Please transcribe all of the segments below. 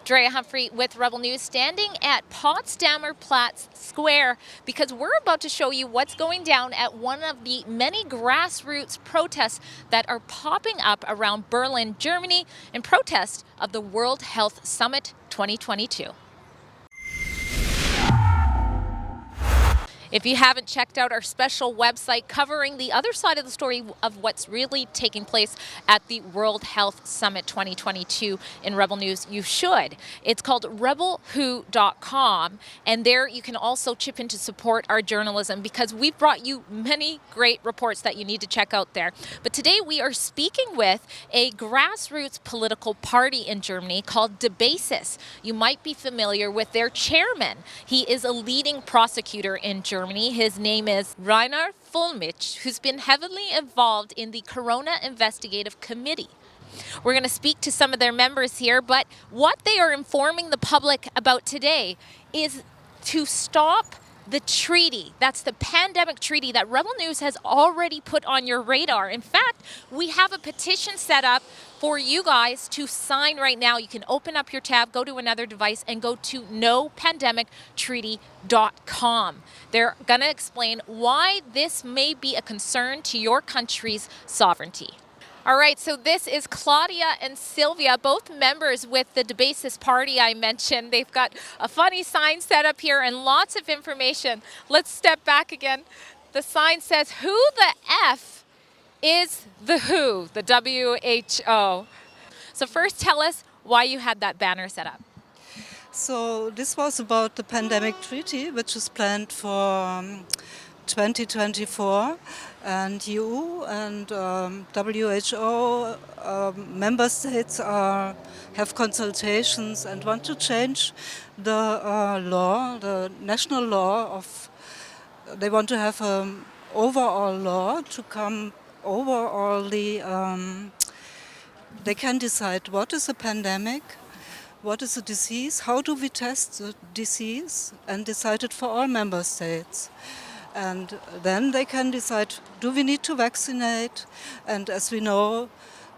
Drea Humphrey with Rebel News, standing at Potsdamer Platz Square because we're about to show you what's going down at one of the many grassroots protests that are popping up around Berlin, Germany, in protest of the World Health Summit 2022. If you haven't checked out our special website covering the other side of the story of what's really taking place at the World Health Summit 2022 in Rebel News, you should. It's called Rebelwhocom, and there you can also chip in to support our journalism because we've brought you many great reports that you need to check out there. But today we are speaking with a grassroots political party in Germany called Die Basis. You might be familiar with their chairman. He is a leading prosecutor in Germany. His name is Rainer Fulmich, who's been heavily involved in the Corona Investigative Committee. We're going to speak to some of their members here, but what they are informing the public about today is to stop the treaty. That's the pandemic treaty that Rebel News has already put on your radar. In fact, we have a petition set up for you guys to sign right now. You can open up your tab, go to another device, and go to nopandemictreaty.com. They're going to explain why this may be a concern to your country's sovereignty. All right, so this is Claudia and Sylvia, both members with the Die Basis party I mentioned. They've got a funny sign set up here and lots of information. Let's step back again. The sign says, "Who the F is the WHO, the WHO?" So first tell us why you had that banner set up. So this was about the pandemic treaty, which is planned for 2024, and EU and WHO member states have consultations and want to change the law, the national law of. They want to have an overall law to come overallly. They can decide what is a pandemic, what is a disease, how do we test the disease, and decide it for all member states. And then they can decide, do we need to vaccinate? And as we know,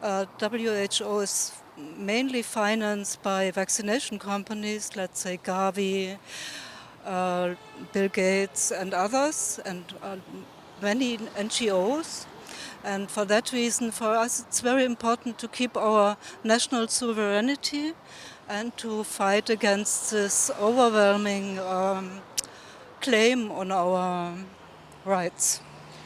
WHO is mainly financed by vaccination companies, let's say Gavi, Bill Gates and others, and many NGOs. And for that reason, for us, it's very important to keep our national sovereignty and to fight against this overwhelming claim on our rights.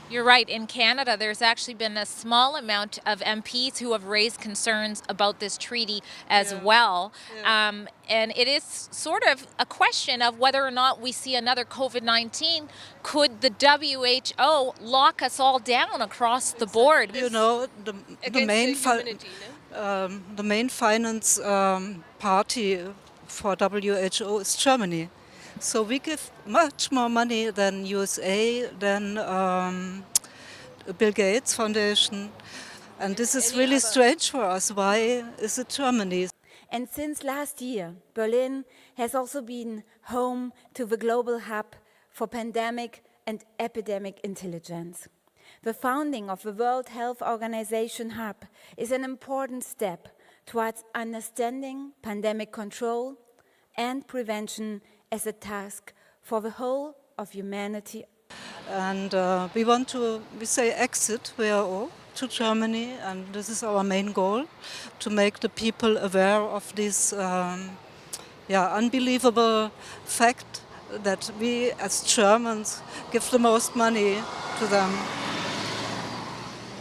You're right. In Canada, there's actually been a small amount of MPs who have raised concerns about this treaty as well. Yeah. And it is sort of a question of whether or not we see another COVID-19. Could the WHO lock us all down across the board? You know, the main finance party for WHO is Germany. So we give much more money than USA, than Bill Gates Foundation. And this is really strange for us. Why is it Germany? And since last year, Berlin has also been home to the global hub for pandemic and epidemic intelligence. The founding of the World Health Organization hub is an important step towards understanding pandemic control and prevention as a task for the whole of humanity. And we say exit WHO to Germany, and this is our main goal, to make the people aware of this unbelievable fact that we as Germans give the most money to them.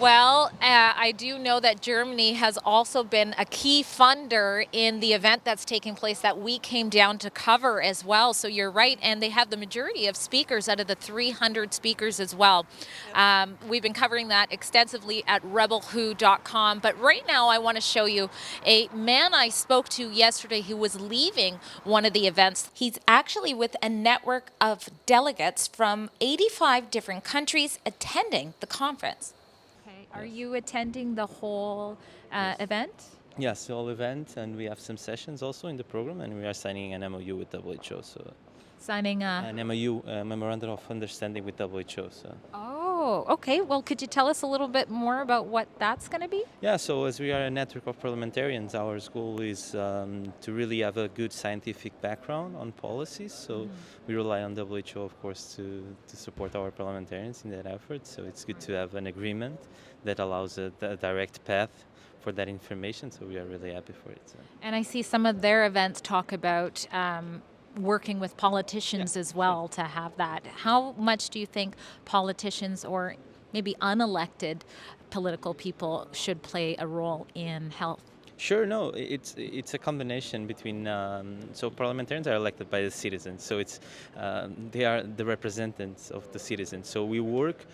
Well, I do know that Germany has also been a key funder in the event that's taking place that we came down to cover as well. So you're right, and they have the majority of speakers out of the 300 speakers as well. We've been covering that extensively at rebelwho.com. But right now I want to show you a man I spoke to yesterday who was leaving one of the events. He's actually with a network of delegates from 85 different countries attending the conference. Are you attending the whole event? Yes, the whole event, and we have some sessions also in the program, and we are signing an MOU with WHO. So signing an MOU, Memorandum of Understanding with WHO. So. Oh, Oh, okay. Well, could you tell us a little bit more about what that's going to be? Yeah, so as we are a network of parliamentarians, our goal is to really have a good scientific background on policies. So we rely on WHO, of course, to support our parliamentarians in that effort. So it's good to have an agreement that allows a direct path for that information. So we are really happy for it. So. And I see some of their events talk about working with politicians as well to have that. How much do you think politicians or maybe unelected political people should play a role in health? Sure, no, it's a combination between. So parliamentarians are elected by the citizens, so it's they are the representatives of the citizens. So we work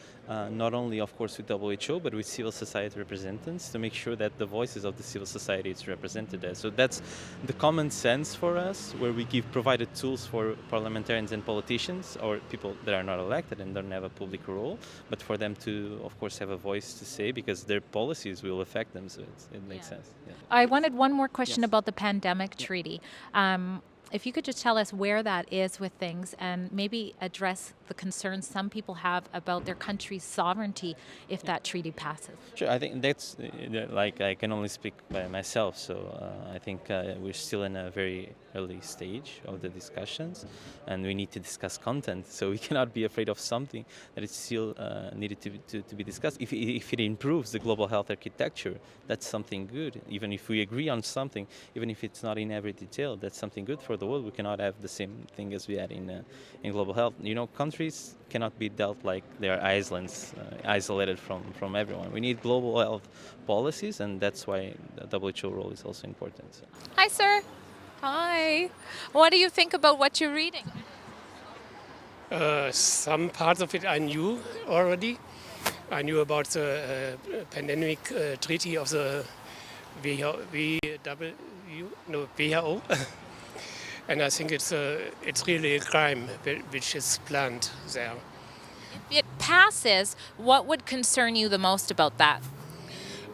not only, of course, with WHO, but with civil society representatives to make sure that the voices of the civil society is represented there. So that's the common sense for us, where we give provided tools for parliamentarians and politicians, or people that are not elected and don't have a public role, but for them to, of course, have a voice to say, because their policies will affect them. So it makes sense. Yeah. I wanted one more question Yes. about the pandemic treaty. If you could just tell us where that is with things and maybe address the concerns some people have about their country's sovereignty if that treaty passes. Sure, I think that's like I can only speak by myself, so I think we're still in a very early stage of the discussions, and we need to discuss content. So we cannot be afraid of something that is still needed to be discussed. If it improves the global health architecture, that's something good. Even if we agree on something, even if it's not in every detail, that's something good for the world. We cannot have the same thing as we had in global health. You know, countries cannot be dealt like they are islands, isolated from everyone. We need global health policies, and that's why the WHO role is also important. So. Hi, sir. Hi. What do you think about what you're reading? Some parts of it I knew already. I knew about the pandemic treaty of the WHO. And I think it's really a crime which is planned there. If it passes, what would concern you the most about that?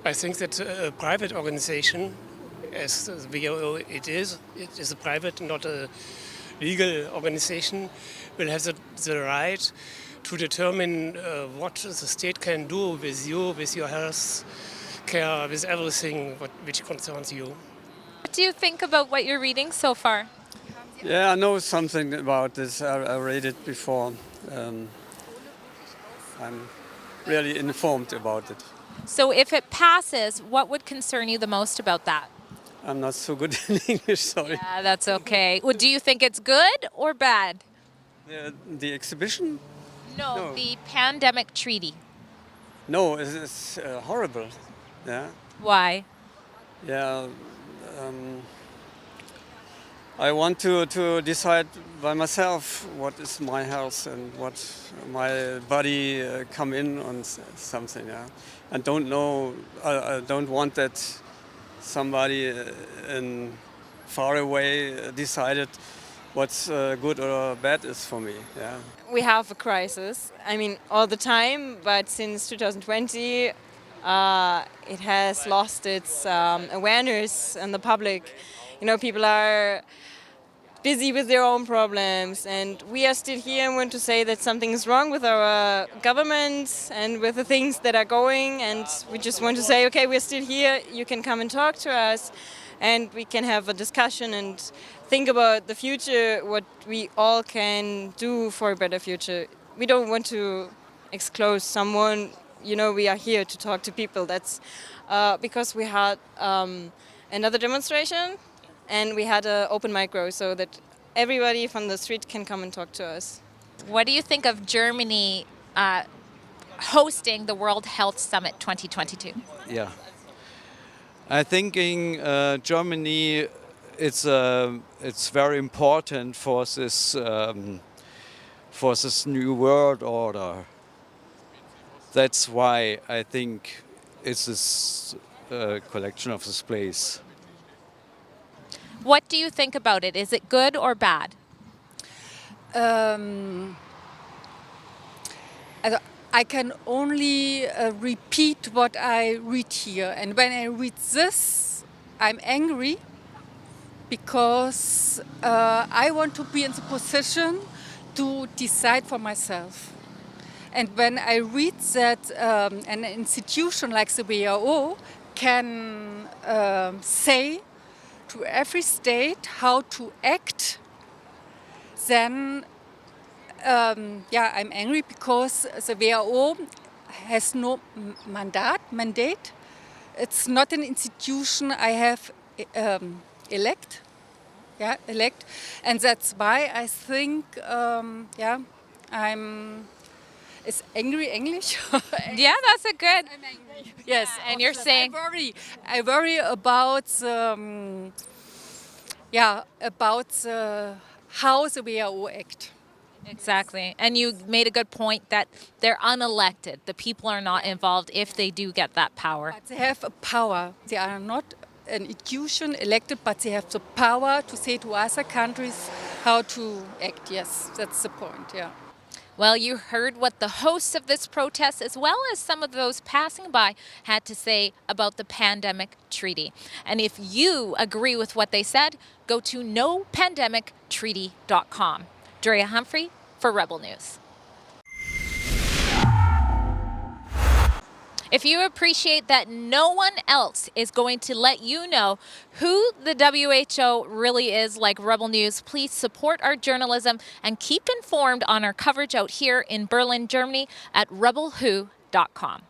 I think that a private organization, as the WHO it is a private, not a legal organization, will have the right to determine what the state can do with you, with your health care, with everything which concerns you. What do you think about what you're reading so far? Yeah, I know something about this. I read it before. I'm really informed about it. So if it passes, what would concern you the most about that? I'm not so good in English, sorry. Yeah, that's okay. Well, do you think it's good or bad? The exhibition? No. The pandemic treaty. No, it's horrible. Yeah, Why? yeah. I want to decide by myself what is my health and what my body come in on something. Yeah, and don't know. I don't want that somebody in far away decided what's good or bad is for me. Yeah. We have a crisis. I mean, all the time, but since 2020, it has lost its awareness in the public. You know, people are busy with their own problems, and we are still here and want to say that something is wrong with our government and with the things that are going, and we just want to say, okay, we're still here, you can come and talk to us, and we can have a discussion and think about the future, what we all can do for a better future. We don't want to exclude someone, you know, we are here to talk to people. That's because we had another demonstration, and we had an open micro so that everybody from the street can come and talk to us. What do you think of Germany hosting the World Health Summit 2022? Yeah, I think in Germany it's very important for this new world order. That's why I think it's this collection of this place. What do you think about it? Is it good or bad? I can only repeat what I read here. And when I read this, I'm angry because I want to be in the position to decide for myself. And when I read that an institution like the WHO can say to every state how to act, then I'm angry because the WHO has no mandate. It's not an institution I have elect, and that's why I think, Is angry English? Yeah, that's a good. I'm angry. Yes, and you're saying. I worry about how the WHO act. Exactly. And you made a good point that they're unelected. The people are not involved if they do get that power. But they have a power. They are not an institution elected, but they have the power to say to other countries how to act. Yes, that's the point, yeah. Well, you heard what the hosts of this protest, as well as some of those passing by, had to say about the pandemic treaty. And if you agree with what they said, go to nopandemictreaty.com. Drea Humphrey for Rebel News. If you appreciate that no one else is going to let you know who the WHO really is like Rebel News, please support our journalism and keep informed on our coverage out here in Berlin, Germany at rebelwho.com.